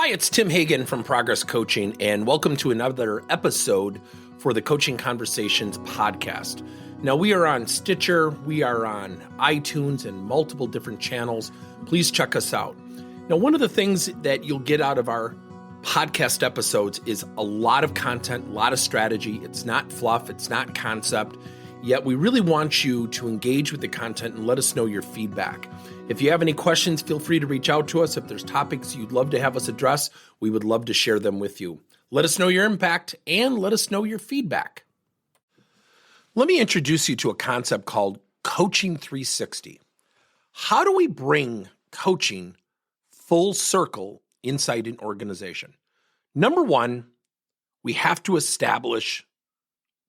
Hi, it's Tim Hagan from Progress Coaching, and welcome to another episode for the Coaching Conversations podcast. Now, we are on Stitcher, we are on iTunes, and multiple different channels. Please check us out. Now, one of the things that you'll get out of our podcast episodes is a lot of content, a lot of strategy. It's not fluff, it's not concept, yet we really want you to engage with the content and let us know your feedback. If you have any questions, feel free to reach out to us. If there's topics you'd love to have us address, we would love to share them with you. Let us know your impact and let us know your feedback. Let me introduce you to a concept called Coaching 360. How do we bring coaching full circle inside an organization? Number one, we have to establish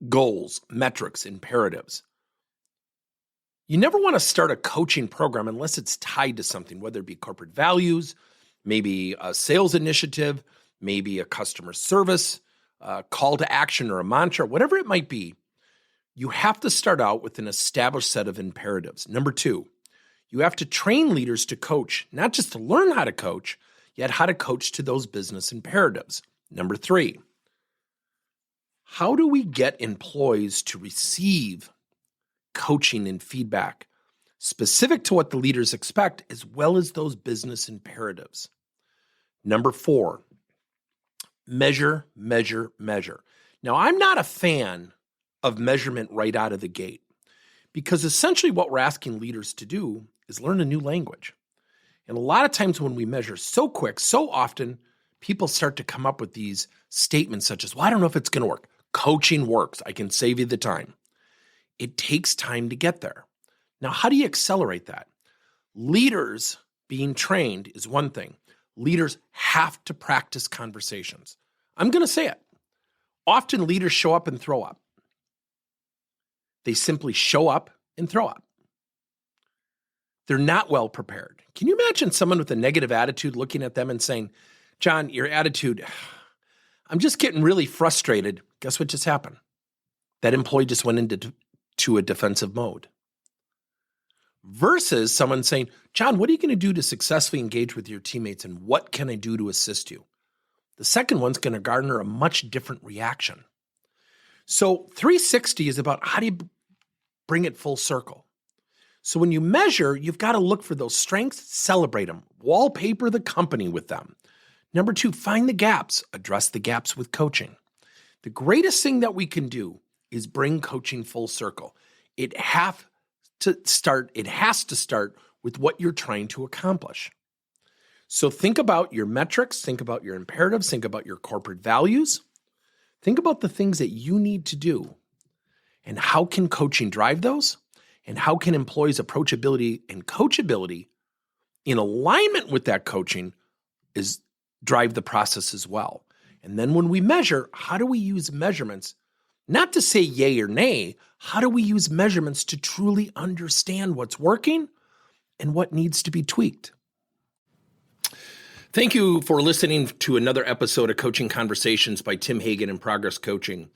goals, metrics, imperatives. You never want to start a coaching program unless it's tied to something, whether it be corporate values, maybe a sales initiative, maybe a customer service, a call to action or a mantra, whatever it might be. You have to start out with an established set of imperatives. Number two, you have to train leaders to coach, not just to learn how to coach, yet how to coach to those business imperatives. Number three, how do we get employees to receive coaching and feedback specific to what the leaders expect, as well as those business imperatives? Number four, measure, measure, measure. Now, I'm not a fan of measurement right out of the gate, because essentially what we're asking leaders to do is learn a new language. And a lot of times when we measure so quick, so often people start to come up with these statements such as, well, I don't know if it's going to work. Coaching works. I can save you the time. It takes time to get there. Now, how do you accelerate that? Leaders being trained is one thing. Leaders have to practice conversations. I'm going to say it. Often leaders show up and throw up. They simply show up and throw up. They're not well prepared. Can you imagine someone with a negative attitude looking at them and saying, John, your attitude, I'm just getting really frustrated. Guess what just happened? That employee just went into a defensive mode. Versus someone saying, John, what are you going to do to successfully engage with your teammates, and what can I do to assist you? The second one's going to garner a much different reaction. So 360 is about how do you bring it full circle? So when you measure, you've got to look for those strengths, celebrate them, wallpaper the company with them. Number two, find the gaps, address the gaps with coaching. The greatest thing that we can do is bring coaching full circle. It has to start with what you're trying to accomplish. So think about your metrics, think about your imperatives, think about your corporate values. Think about the things that you need to do, and how can coaching drive those, and how can employees' approachability and coachability in alignment with that coaching is drive the process as well. And then when we measure, how do we use measurements? Not to say yay or nay, how do we use measurements to truly understand what's working and what needs to be tweaked? Thank you for listening to another episode of Coaching Conversations by Tim Hagan and Progress Coaching.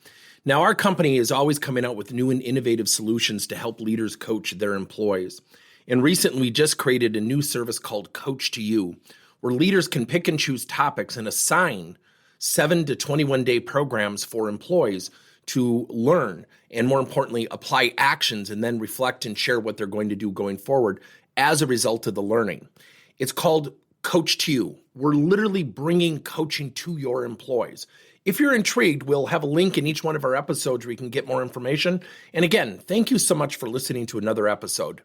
Now, our company is always coming out with new and innovative solutions to help leaders coach their employees. And recently, we just created a new service called Coach to You, where leaders can pick and choose topics and assign 7 to 21-day programs for employees to learn, and more importantly, apply actions and then reflect and share what they're going to do going forward as a result of the learning. It's called Coach to You. We're literally bringing coaching to your employees. If you're intrigued, we'll have a link in each one of our episodes where you can get more information. And again, thank you so much for listening to another episode.